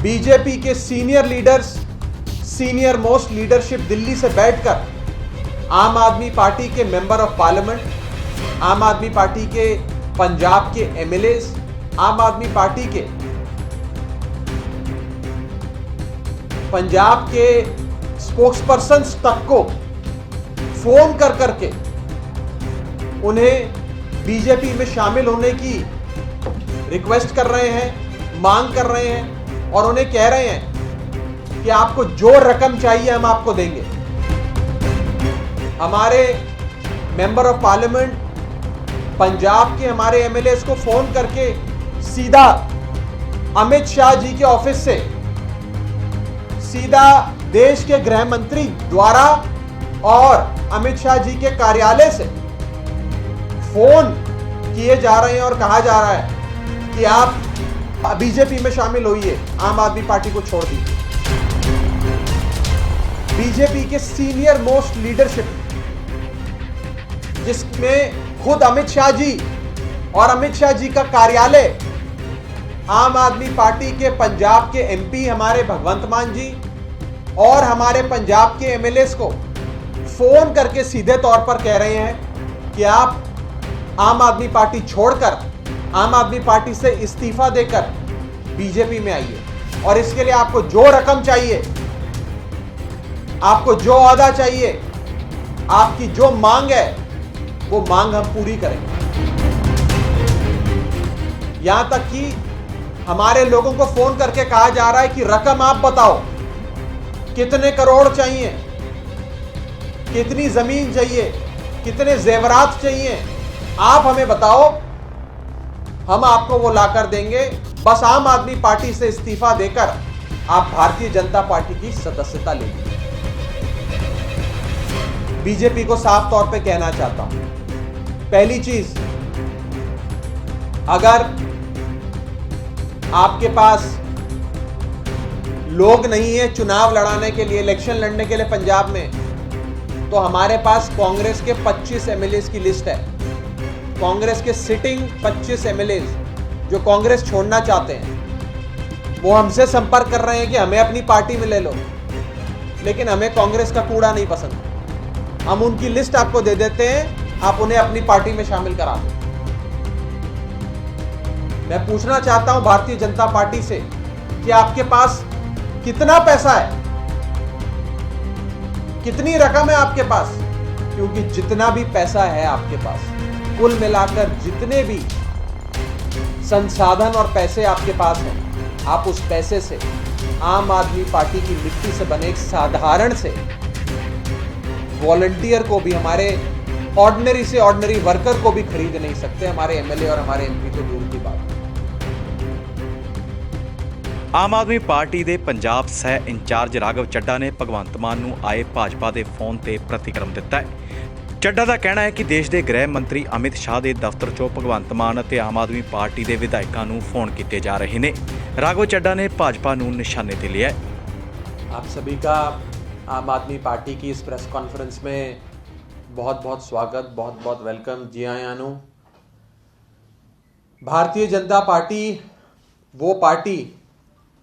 BJP के senior leaders, senior most leadership Delhi से बैठकर आम आदमी पार्टी के मेंबर ऑफ पार्लियामेंट, आम आदमी पार्टी के पंजाब के एमएलएज, आम आदमी पार्टी के पंजाब के स्पोक्सपर्सन्स तक को फोन कर करके उन्हें बीजेपी में शामिल होने की रिक्वेस्ट कर रहे हैं, मांग कर रहे हैं और उन्हें कह रहे हैं कि आपको जो रकम चाहिए हम आपको देंगे। हमारे मेंबर ऑफ पार्लियामेंट पंजाब के हमारे एमएलएस को फोन करके सीधा अमित शाह जी के ऑफिस से, सीधा देश के गृह मंत्री द्वारा और अमित शाह जी के कार्यालय से फोन किए जा रहे हैं और कहा जा रहा है कि आप बीजेपी में शामिल होइए, आम आदमी पार्टी को छोड़ दीजिए। बीजेपी के सीनियर मोस्ट लीडरशिप, जिसमें खुद अमित शाह जी और अमित शाह जी का कार्यालय, आम आदमी पार्टी के पंजाब के एमपी हमारे भगवंत मान जी और हमारे पंजाब के एमएलएस को फोन करके सीधे तौर पर कह रहे हैं कि आप आम आदमी पार्टी छोड़कर, आम आदमी पार्टी से इस्तीफा देकर बीजेपी में आइए और इसके लिए आपको जो रकम चाहिए, आपको जो वादा चाहिए, आपकी जो मांग है वो मांग हम पूरी करेंगे। यहां तक कि हमारे लोगों को फोन करके कहा जा रहा है कि रकम आप बताओ, कितने करोड़ चाहिए, कितनी जमीन चाहिए, कितने जेवरात चाहिए, आप हमें बताओ, हम आपको वो लाकर देंगे। बस आम आदमी पार्टी से इस्तीफा देकर आप भारतीय जनता पार्टी की सदस्यता ले लीजिए। बीजेपी को साफ तौर पे कहना चाहता हूं, पहली चीज, अगर आपके पास लोग नहीं है चुनाव लड़ाने के लिए, इलेक्शन लड़ने के लिए पंजाब में, तो हमारे पास कांग्रेस के 25 एमएलएस की लिस्ट है। कांग्रेस के सिटिंग 25 एमएलएस जो कांग्रेस छोड़ना चाहते हैं, वो हमसे संपर्क कर रहे हैं कि हमें अपनी पार्टी में ले लो, लेकिन हमें कांग्रेस का कूड़ा नहीं पसंद। हम उनकी लिस्ट आपको दे देते हैं, आप उन्हें अपनी पार्टी में शामिल करा दो। मैं पूछना चाहता हूं भारतीय जनता पार्टी से कि आपके पास कितना पैसा है, कितनी रकम है आपके पास, क्योंकि जितना भी पैसा है आपके पास, कुल मिलाकर जितने भी संसाधन और पैसे आपके पास हैं, आप उस पैसे से आम आदमी पार्टी की मिट्टी से बने एक साधारण से वॉलंटियर को भी, हमारे ऑर्डिनरी से ऑर्डिनरी वर्कर को भी खरीद नहीं सकते, हमारे एमएलए और हमारे एमपी तो दूर की बात। ਆਮ ਆਦਮੀ ਪਾਰਟੀ ਦੇ ਪੰਜਾਬ ਸਹਿ ਇੰਚਾਰਜ ਰਾਘਵ ਚੱਡਾ ਨੇ ਭਗਵੰਤ ਮਾਨ ਨੂੰ ਆਏ ਭਾਜਪਾ ਦੇ ਫੋਨ ਤੇ ਪ੍ਰਤੀਕਰਮ ਦਿੱਤਾ ਹੈ। ਚੱਡਾ ਦਾ ਕਹਿਣਾ ਹੈ ਕਿ ਦੇਸ਼ ਦੇ ਗ੍ਰਹਿ ਮੰਤਰੀ ਅਮਿਤ ਸ਼ਾਹ ਦੇ ਦਫ਼ਤਰ 'ਚੋਂ ਭਗਵੰਤ ਮਾਨ ਅਤੇ ਆਮ ਆਦਮੀ ਪਾਰਟੀ ਦੇ ਵਿਧਾਇਕਾਂ ਨੂੰ ਫੋਨ ਕੀਤੇ ਜਾ ਰਹੇ ਨੇ। ਰਾਘਵ ਚੱਡਾ ਨੇ ਭਾਜਪਾ ਨੂੰ ਨਿਸ਼ਾਨੇ ਤੇ ਲਿਆ है। आप सभी का आम आदमी पार्टी की इस प्रेस कॉन्फ्रेंस में बहुत बहुत स्वागत, बहुत बहुत वेलकम। जी हाँ यानू, भारतीय जनता पार्टी वो पार्टी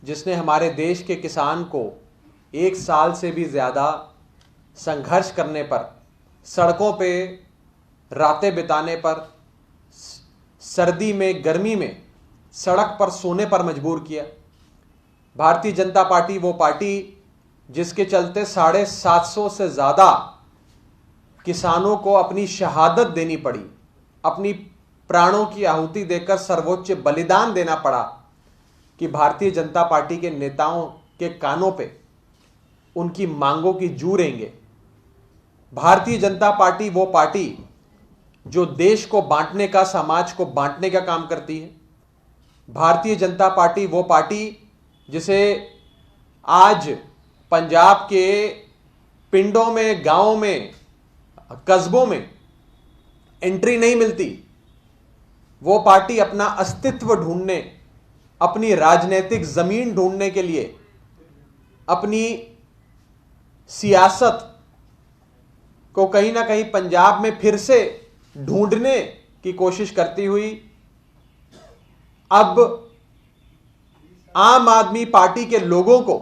जिसने हमारे देश के किसान को 1 साल से भी ज़्यादा संघर्ष करने पर, सड़कों पे रातें बिताने पर, सर्दी में गर्मी में सड़क पर सोने पर मजबूर किया। भारतीय जनता पार्टी वो पार्टी जिसके चलते 750 से ज़्यादा किसानों को अपनी शहादत देनी पड़ी, अपनी प्राणों की आहुति देकर सर्वोच्च बलिदान देना पड़ा कि भारतीय जनता पार्टी के नेताओं के कानों पे उनकी मांगों की जू रेंगे। भारतीय जनता पार्टी वो पार्टी जो देश को बांटने का, समाज को बांटने का काम करती है। भारतीय जनता पार्टी वो पार्टी जिसे आज पंजाब के पिंडों में, गांवों में, कस्बों में एंट्री नहीं मिलती। वो पार्टी अपना अस्तित्व ढूंढने, अपनी राजनीतिक जमीन ढूंढने के लिए, अपनी सियासत को कहीं ना कहीं पंजाब में फिर से ढूंढने की कोशिश करती हुई अब आम आदमी पार्टी के लोगों को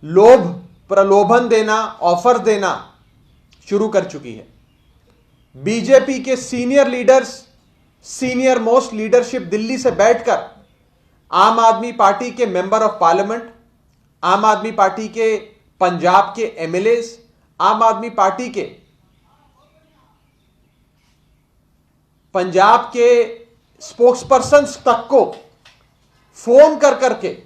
लोभ प्रलोभन देना, ऑफर देना शुरू कर चुकी है। बीजेपी के senior leaders, senior most leadership Delhi से बैठकर आम आदमी पार्टी के मेंबर ऑफ पार्लियामेंट, आम आदमी पार्टी के पंजाब के एमएलएस, आम आदमी पार्टी के पंजाब के स्पोक्सपर्सन्स तक को फोन कर करके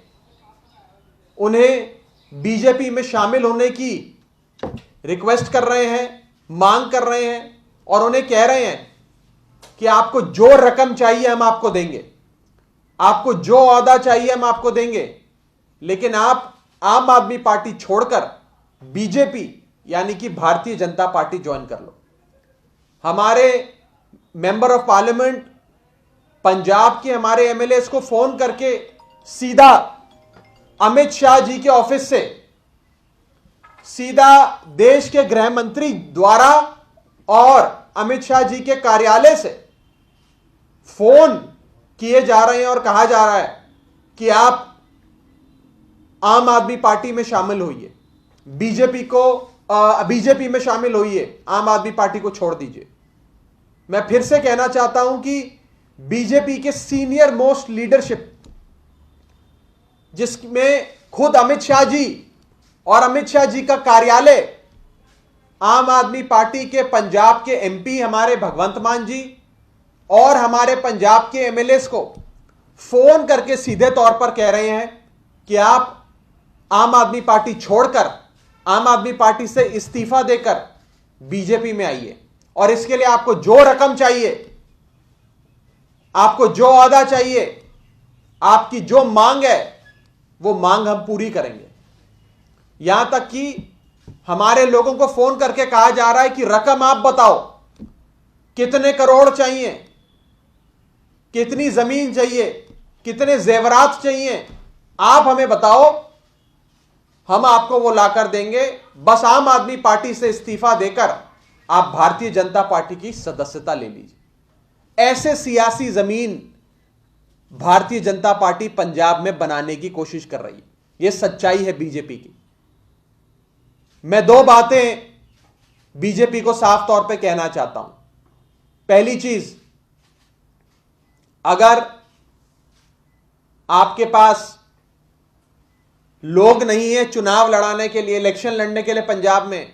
उन्हें बीजेपी में शामिल होने की रिक्वेस्ट कर रहे हैं, मांग कर रहे हैं और उन्हें कह रहे हैं कि आपको जो रकम चाहिए हम आपको देंगे, आपको जो ओहदा चाहिए हम आपको देंगे, लेकिन आप आम आदमी पार्टी छोड़कर बीजेपी यानी कि भारतीय जनता पार्टी ज्वाइन कर लो। हमारे मेंबर ऑफ पार्लियामेंट पंजाब के हमारे एमएलएस को फोन करके सीधा अमित शाह जी के ऑफिस से, सीधा देश के गृह मंत्री द्वारा और अमित शाह जी के कार्यालय से फोन किए जा रहे हैं और कहा जा रहा है कि आप आम आदमी पार्टी में शामिल होइए, बीजेपी में शामिल होइए, आम आदमी पार्टी को छोड़ दीजिए। मैं फिर से कहना चाहता हूं कि बीजेपी के सीनियर मोस्ट लीडरशिप, जिसमें खुद अमित शाह जी और अमित शाह जी का कार्यालय, आम आदमी पार्टी के पंजाब के एमपी हमारे भगवंत मान जी और हमारे पंजाब के एमएलएस को फोन करके सीधे तौर पर कह रहे हैं कि आप आम आदमी पार्टी छोड़कर, आम आदमी पार्टी से इस्तीफा देकर बीजेपी में आइए और इसके लिए आपको जो रकम चाहिए, आपको जो ओहदा चाहिए, आपकी जो मांग है वो मांग हम पूरी करेंगे। यहां तक कि हमारे लोगों को फोन करके कहा जा रहा है कि रकम आप बताओ, कितने करोड़ चाहिए, कितनी जमीन चाहिए, कितने जेवरात चाहिए, आप हमें बताओ, हम आपको वो लाकर देंगे। बस आम आदमी पार्टी से इस्तीफा देकर आप भारतीय जनता पार्टी की सदस्यता ले लीजिए। ऐसे सियासी जमीन भारतीय जनता पार्टी पंजाब में बनाने की कोशिश कर रही है। यह सच्चाई है बीजेपी की। मैं दो बातें बीजेपी को साफ तौर पे कहना चाहता हूं। पहली चीज, अगर आपके पास लोग नहीं है चुनाव लड़ाने के लिए, इलेक्शन लड़ने के लिए पंजाब में,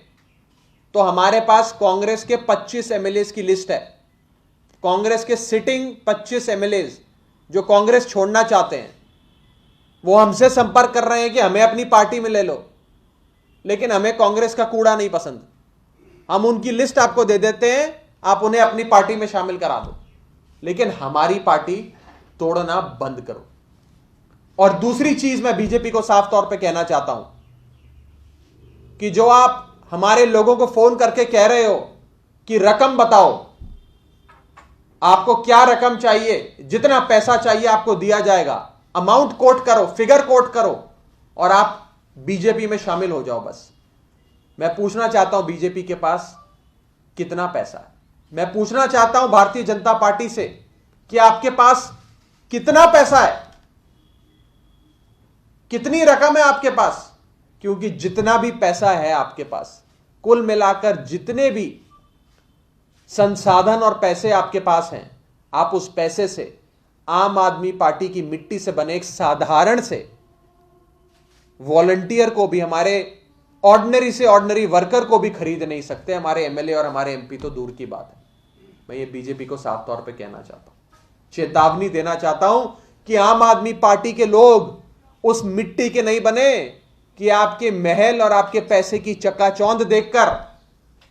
तो हमारे पास कांग्रेस के 25 एमएलएस की लिस्ट है। कांग्रेस के सिटिंग 25 एमएलएस जो कांग्रेस छोड़ना चाहते हैं, वो हमसे संपर्क कर रहे हैं कि हमें अपनी पार्टी में ले लो, लेकिन हमें कांग्रेस का कूड़ा नहीं पसंद। हम उनकी लिस्ट आपको दे देते हैं, आप उन्हें अपनी पार्टी में शामिल करा दो, लेकिन हमारी पार्टी तोड़ना बंद करो। और दूसरी चीज मैं बीजेपी को साफ तौर पे कहना चाहता हूं कि जो आप हमारे लोगों को फोन करके कह रहे हो कि रकम बताओ, आपको क्या रकम चाहिए, जितना पैसा चाहिए आपको दिया जाएगा, अमाउंट कोट करो, फिगर कोट करो और आप बीजेपी में शामिल हो जाओ। बस मैं पूछना चाहता हूं बीजेपी के पास कितना पैसा है। मैं पूछना चाहता हूं भारतीय जनता पार्टी से कि आपके पास कितना पैसा है, कितनी रकम है आपके पास। क्योंकि जितना भी पैसा है आपके पास, कुल मिलाकर जितने भी संसाधन और पैसे आपके पास हैं, आप उस पैसे से आम आदमी पार्टी की मिट्टी से बने एक साधारण से वॉलंटियर को भी, हमारे ऑर्डिनरी से ऑर्डिनरी वर्कर को भी खरीद नहीं सकते। हमारे एमएलए और हमारे एमपी तो दूर की बात है। मैं ये बीजेपी को साफ तौर पे कहना चाहता हूं, चेतावनी देना चाहता हूं कि आम आदमी पार्टी के लोग उस मिट्टी के नहीं बने कि आपके महल और आपके पैसे की चकाचौंध देखकर,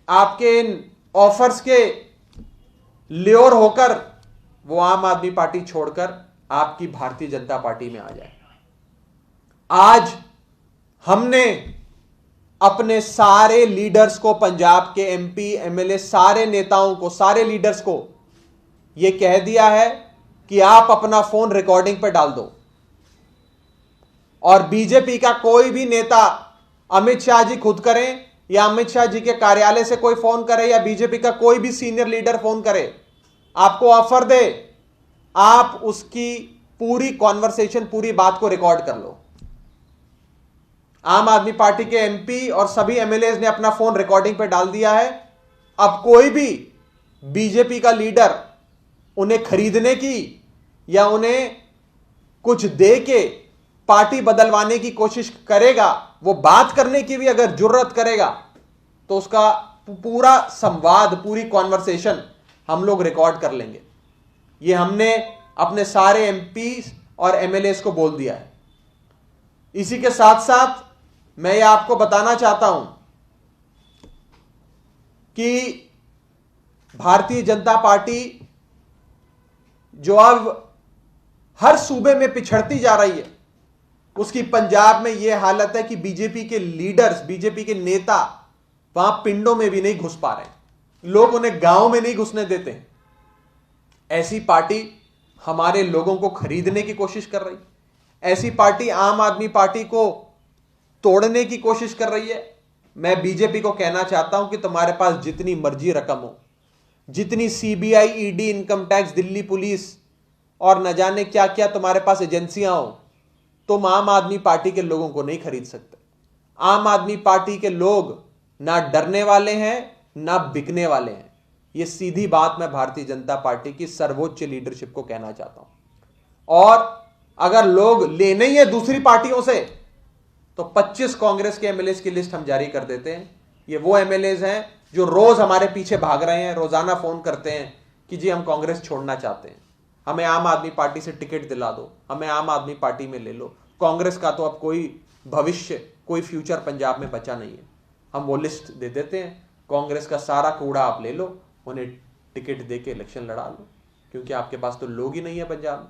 आपके इन ऑफर्स के ल्योर होकर वो आम आदमी पार्टी छोड़कर आपकी भारतीय जनता पार्टी में आ जाए। आज हमने अपने सारे लीडर्स को, पंजाब के एमपी एमएलए सारे नेताओं को, सारे लीडर्स को यह कह दिया है कि आप अपना फोन रिकॉर्डिंग पर डाल दो और बीजेपी का कोई भी नेता, अमित शाह जी खुद करें या अमित शाह जी के कार्यालय से कोई फोन करे या बीजेपी का कोई भी सीनियर लीडर फोन करे, आपको ऑफर दे, आप उसकी पूरी कॉन्वर्सेशन, पूरी बात को रिकॉर्ड कर लो। आम आदमी पार्टी के एमपी और सभी एमएलए ने अपना फोन रिकॉर्डिंग पे डाल दिया है। अब कोई भी बीजेपी का लीडर उन्हें खरीदने की या उन्हें कुछ दे के पार्टी बदलवाने की कोशिश करेगा, वो बात करने की भी अगर जुर्रत करेगा, तो उसका पूरा संवाद, पूरी कॉन्वर्सेशन हम लोग रिकॉर्ड कर लेंगे। ये हमने अपने सारे एमपी और एमएलए को बोल दिया है। इसी के साथ साथ मैं ये आपको बताना चाहता हूं कि भारतीय जनता पार्टी जो अब हर सूबे में पिछड़ती जा रही है, उसकी पंजाब में यह हालत है कि बीजेपी के लीडर्स, बीजेपी के नेता वहां पिंडों में भी नहीं घुस पा रहे हैं, लोग उन्हें गांव में नहीं घुसने देते हैं। ऐसी पार्टी हमारे लोगों को खरीदने की कोशिश कर रही, ऐसी पार्टी आम आदमी पार्टी को तोड़ने की कोशिश कर रही है। मैं बीजेपी को कहना चाहता हूं कि तुम्हारे पास जितनी मर्जी रकम हो, जितनी CBI, ED, income tax, Delhi police और न जाने क्या क्या तुम्हारे पास एजेंसियां हो, तुम आम आदमी पार्टी के लोगों को नहीं खरीद सकते। आम आदमी पार्टी के लोग ना डरने वाले हैं, ना बिकने वाले हैं। यह सीधी बात मैं भारतीय जनता पार्टी की सर्वोच्च लीडरशिप को कहना चाहता हूं। और अगर लोग लेने ही है दूसरी पार्टियों से, तो 25 कांग्रेस के एमएलए की लिस्ट हम जारी कर देते हैं। ये वो एमएलए हैं जो रोज हमारे पीछे भाग रहे हैं, रोजाना फोन करते हैं कि जी हम कांग्रेस छोड़ना चाहते हैं, हमें आम आदमी पार्टी से टिकट दिला दो, हमें आम आदमी पार्टी में ले लो। कांग्रेस का तो अब कोई भविष्य, कोई फ्यूचर पंजाब में बचा नहीं है। हम वो लिस्ट दे देते हैं, कांग्रेस का सारा कूड़ा आप ले लो, उन्हें टिकट दे के इलेक्शन लड़ा लो, क्योंकि आपके पास तो लोग ही नहीं है पंजाब में।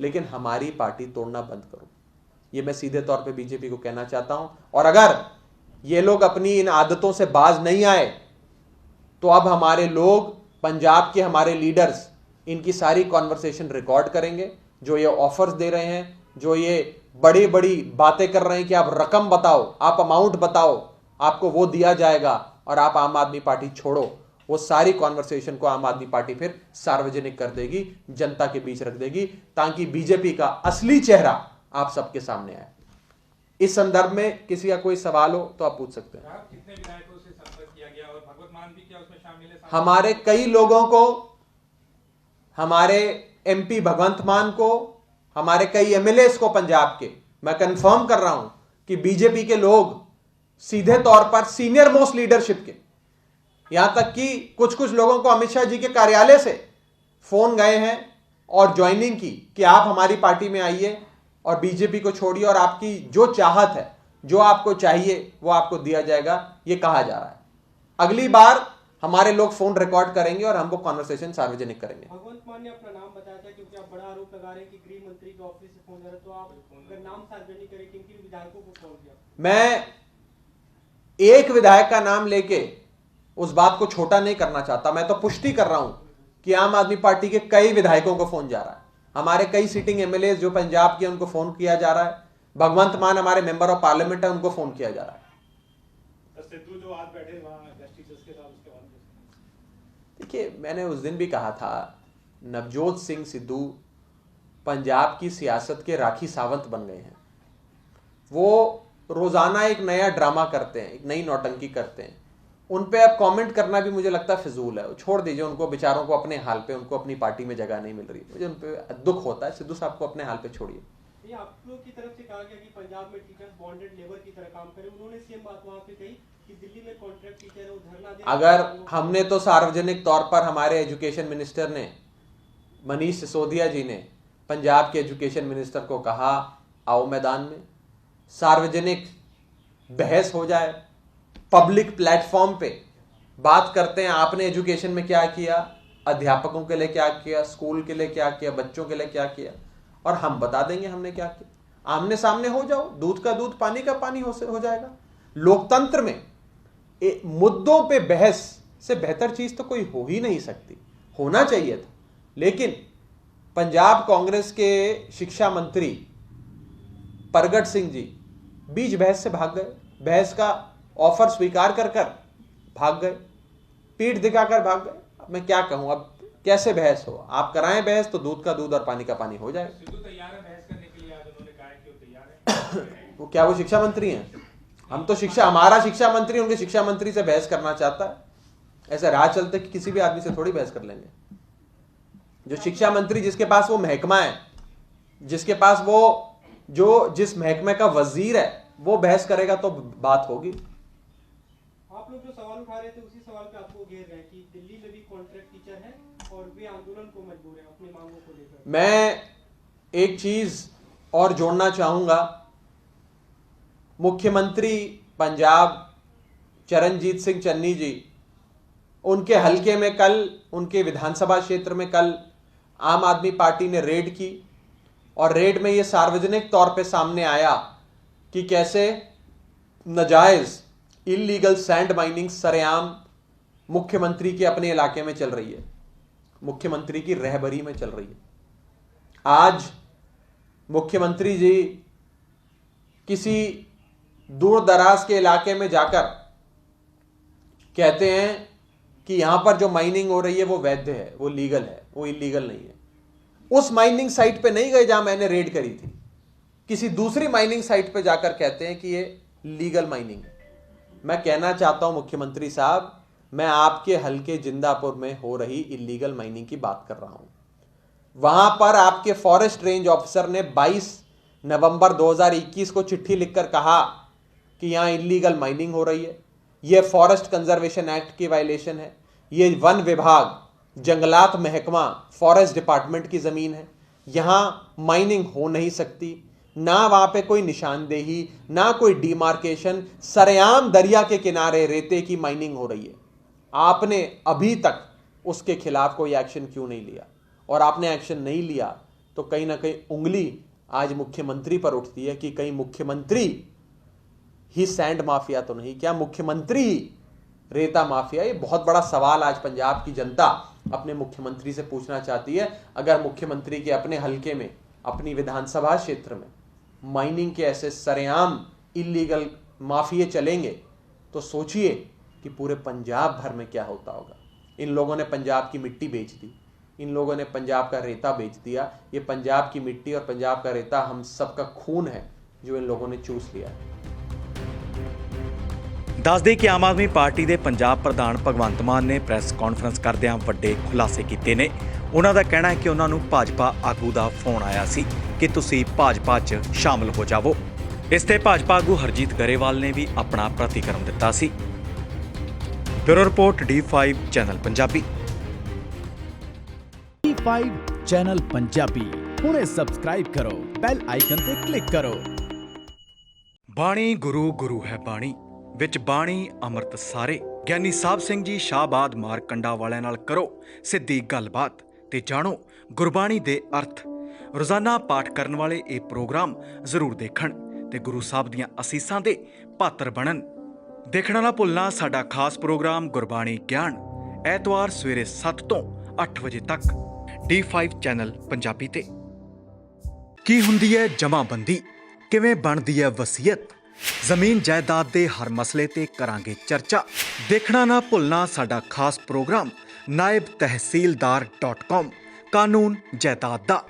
लेकिन हमारी पार्टी तोड़ना बंद करो, ये मैं सीधे तौर पे बीजेपी को कहना चाहता हूं। और अगर ये लोग अपनी इन आदतों से बाज नहीं आए, तो अब हमारे लोग, पंजाब के हमारे लीडर्स, इनकी सारी कॉन्वर्सेशन रिकॉर्ड करेंगे। जो ये ऑफर्स दे रहे हैं, जो ये बड़ी बड़ी बातें कर रहे हैं कि आप रकम बताओ, आप अमाउंट बताओ, आपको वो दिया जाएगा और आप आम आदमी पार्टी छोड़ो, वो सारी कॉन्वर्सेशन को आम आदमी पार्टी फिर सार्वजनिक कर देगी, जनता के बीच रख देगी, ताकि बीजेपी का असली चेहरा आप सबके सामने आए। इस संदर्भ में किसी का कोई सवाल हो तो आप पूछ सकते हैं। कितने विधायकों से संपर्क किया गया और भगवत मान भी क्या उसमें शामिल है? हमारे कई लोगों को, हमारे एमपी भगवंत मान को, हमारे कई एमएलए को पंजाब के, मैं कंफर्म कर रहा हूं कि बीजेपी के लोग सीधे तौर पर सीनियर मोस्ट लीडरशिप के, यहां तक कि कुछ कुछ लोगों को अमित शाह जी के कार्यालय से फोन गए हैं और ज्वाइनिंग की कि आप हमारी पार्टी में आइए और बीजेपी को छोड़िए और आपकी जो चाहत है, जो आपको चाहिए वो आपको दिया जाएगा, ये कहा जा रहा है। अगली बार हमारे लोग फोन रिकॉर्ड करेंगे और हम वो कॉन्वर्सेशन सार्वजनिक करेंगे। भगवंत मान ने अपना नाम बताया था, क्योंकि आप बड़ा आरोप लगा रहे हैं कि गृह मंत्री के ऑफिस से फोन आ रहा है, तो आप अगर नाम सार्वजनिक करें किन किन विधायकों को फोन किया? मैं एक विधायक का नाम लेके उस बात को छोटा नहीं करना चाहता, मैं तो पुष्टि कर रहा हूं कि आम आदमी पार्टी के कई विधायकों को फोन जा रहा है। हमारे कई सिटिंग एमएलए जो पंजाब के, उनको फोन किया जा रहा है। भगवंत मान हमारे मेंबर ऑफ पार्लियामेंट है, उनको फोन किया जा रहा है। सिद्धू जो आज बैठे वहां जस्टिस के साथ, उसके बाद देखिए, मैंने उस दिन भी कहा था, नवजोत सिंह सिद्धू पंजाब की सियासत के राखी सावंत बन गए हैं। वो रोजाना एक नया ड्रामा करते हैं, एक नई नौटंकी करते हैं। उन पे अब कमेंट करना भी मुझे लगता है फिजूल है। छोड़ दीजिए उनको, बेचारों को अपने हाल पे, उनको अपनी पार्टी में जगह नहीं मिल रही, मुझे उन पे दुख होता है। सिद्धू साहब को अपने हाल पे छोड़िए। ये आप लोग की तरफ से कहा गया कि पंजाब में टीचर्स बॉन्डेड लेबर की तरह काम करें। उन्होंने सेम बात वहां पे कही कि दिल्ली में कॉन्ट्रैक्ट टीचर है, वो धरना दे। अगर हमने तो सार्वजनिक तौर पर, हमारे एजुकेशन मिनिस्टर ने, मनीष सिसोदिया जी ने पंजाब के एजुकेशन मिनिस्टर को कहा, आओ मैदान में सार्वजनिक बहस हो जाए, पब्लिक प्लेटफॉर्म पे बात करते हैं, आपने एजुकेशन में क्या किया, अध्यापकों के लिए क्या किया, स्कूल के लिए क्या किया, बच्चों के लिए क्या किया, और हम बता देंगे हमने क्या किया। आमने सामने हो जाओ, दूध का दूध पानी का पानी हो जाएगा। लोकतंत्र में मुद्दों पे बहस से बेहतर चीज तो कोई हो ही नहीं सकती, होना चाहिए था। लेकिन पंजाब कांग्रेस के शिक्षा मंत्री परगट सिंह जी बीच बहस से भाग गए, बहस का ऑफर स्वीकार कर भाग गए, पीठ दिखाकर भाग गए। अब मैं क्या कहूं, अब कैसे बहस हो, आप कराएं बहस तो दूध का दूध और पानी का पानी हो जाए। सिद्धू तैयार वो क्या वो शिक्षा मंत्री हैं? हम तो हमारा शिक्षा मंत्री उनके शिक्षा मंत्री से बहस करना चाहता है, ऐसा राह चलते कि किसी भी आदमी से थोड़ी बहस कर लेंगे। जो शिक्षा मंत्री जिसके पास वो महकमा है, जिसके पास वो जिस महकमे का वजीर है, वो बहस करेगा तो बात होगी। आप लोग जो सवाल उठा रहे थे उसी सवाल पे आपको घेर रहे हैं कि दिल्ली में भी कॉन्ट्रैक्ट टीचर है और वे आंदोलन को मजबूर है अपनी मांगों को लेकर। मैं एक चीज और जोड़ना चाहूंगा, मुख्यमंत्री पंजाब चरणजीत सिंह चन्नी जी, उनके हलके में कल, उनके विधानसभा क्षेत्र में कल आम आदमी पार्टी ने रेड की और रेड में यह सार्वजनिक तौर पे सामने आया कि कैसे नाजायज इलीगल सैंड माइनिंग सरेआम मुख्यमंत्री के अपने इलाके में चल रही है, मुख्यमंत्री की रहबरी में चल रही है। आज मुख्यमंत्री जी किसी दूर दराज के इलाके में जाकर कहते हैं कि यहां पर जो माइनिंग हो रही है वो वैध है, वो लीगल है, वो इलीगल नहीं है। उस माइनिंग साइट पे नहीं गए जहां मैंने रेड करी थी, किसी दूसरी माइनिंग साइट पे जाकर कहते हैं कि ये लीगल माइनिंग है। मैं कहना चाहता हूं मुख्यमंत्री साहब, मैं आपके हलके जिंदापुर में हो रही इलीगल माइनिंग की बात कर रहा हूं। वहां पर आपके फॉरेस्ट रेंज ऑफिसर ने 22 नवंबर 2021 को चिट्ठी लिखकर कहा कि यहां इलीगल माइनिंग हो रही है, यह फॉरेस्ट कंजर्वेशन एक्ट की वायलेशन है, यह वन विभाग, जंगलात महकमा, फॉरेस्ट डिपार्टमेंट की जमीन है, यहां माइनिंग हो नहीं सकती, ना वहां पे कोई निशानदेही, ना कोई डिमार्केशन, सरेआम दरिया के किनारे रेते की माइनिंग हो रही है। आपने अभी तक उसके खिलाफ कोई एक्शन क्यों नहीं लिया? और आपने एक्शन नहीं लिया तो कहीं ना कहीं उंगली आज मुख्यमंत्री पर उठती है कि कहीं मुख्यमंत्री ही सैंड माफिया तो नहीं, क्या मुख्यमंत्री रेता माफिया? ये बहुत बड़ा सवाल आज पंजाब की जनता अपने मुख्यमंत्री से पूछना चाहती है। अगर मुख्यमंत्री के अपने हलके में, अपनी विधानसभा क्षेत्र में माइनिंग के ऐसे सरेआम इलीगल माफिये चलेंगे तो सोचिए कि पूरे पंजाब भर में क्या होता होगा। इन लोगों ने पंजाब की मिट्टी बेच दी, इन लोगों ने पंजाब का रेता बेच दिया। ये पंजाब की मिट्टी और पंजाब का रेता हम सबका खून है जो इन लोगों ने चूस लिया है। ਦੱਸ ਦੇ ਕਿ ਆਮ ਆਦਮੀ ਪਾਰਟੀ ਦੇ ਪੰਜਾਬ ਪ੍ਰਧਾਨ ਭਗਵੰਤ ਮਾਨ ਨੇ ਪ੍ਰੈਸ ਕਾਨਫਰੰਸ ਕਰਦਿਆਂ ਵੱਡੇ ਖੁਲਾਸੇ ਕੀਤੇ ਨੇ। ਉਹਨਾਂ ਦਾ ਕਹਿਣਾ ਹੈ ਕਿ ਉਹਨਾਂ ਨੂੰ ਭਾਜਪਾ ਆਗੂ ਦਾ ਫੋਨ ਆਇਆ ਸੀ ਕਿ ਤੁਸੀਂ ਭਾਜਪਾ 'ਚ ਸ਼ਾਮਲ ਹੋ ਜਾਵੋ। ਇਸ ਤੇ ਭਾਜਪਾ ਆਗੂ ਹਰਜੀਤ ਗਰੇਵਾਲ ਨੇ ਵੀ ਆਪਣਾ ਪ੍ਰਤੀਕਰਮ ਦਿੱਤਾ ਸੀ। Bureau report D5 channel Punjabi. D5 channel Punjabi ਹੁਣੇ ਸਬਸਕ੍ਰਾਈਬ ਕਰੋ, ਬੈਲ ਆਈਕਨ ਤੇ ਕਲਿੱਕ ਕਰੋ। ਬਾਣੀ ਗੁਰੂ ਗੁਰੂ ਹੈ ਬਾਣੀ, ਵਿੱਚ ਬਾਣੀ ਅੰਮ੍ਰਿਤ ਸਾਰੇ। ਗਿਆਨੀ ਸਾਹਿਬ ਸਿੰਘ ਜੀ ਸ਼ਾਹਬਾਦ ਮਾਰਕੰਡਾ ਵਾਲਿਆਂ ਨਾਲ ਕਰੋ ਸਿੱਧੀ ਗੱਲਬਾਤ ਤੇ ਜਾਣੋ ਗੁਰਬਾਣੀ ਦੇ ਅਰਥ। ਰੋਜ਼ਾਨਾ ਪਾਠ ਕਰਨ ਵਾਲੇ ਇਹ ਪ੍ਰੋਗਰਾਮ ਜ਼ਰੂਰ ਦੇਖਣ ਤੇ ਗੁਰੂ ਸਾਹਿਬ ਦੀਆਂ ਅਸੀਸਾਂ ਦੇ ਪਾਤਰ ਬਣਨ। ਦੇਖਣਾ ਨਾ ਭੁੱਲਣਾ ਸਾਡਾ ਖਾਸ ਪ੍ਰੋਗਰਾਮ ਗੁਰਬਾਣੀ ਗਿਆਨ, ਐਤਵਾਰ ਸਵੇਰੇ 7 ਤੋਂ 8 ਵਜੇ ਤੱਕ D5 ਚੈਨਲ ਪੰਜਾਬੀ ਤੇ। ਕੀ ਹੁੰਦੀ ਹੈ ਜਮਾਬੰਦੀ, ਕਿਵੇਂ ਬਣਦੀ ਹੈ ਵਸੀਅਤ, ਜ਼ਮੀਨ ਜਾਇਦਾਦ ਦੇ ਹਰ ਮਸਲੇ ਤੇ ਕਰਾਂਗੇ ਚਰਚਾ। ਦੇਖਣਾ ਨਾ ਭੁੱਲਣਾ ਸਾਡਾ ਖਾਸ ਪ੍ਰੋਗਰਾਮ naibtehsildar.com ਕਾਨੂੰਨ ਜਾਇਦਾਦ ਦਾ।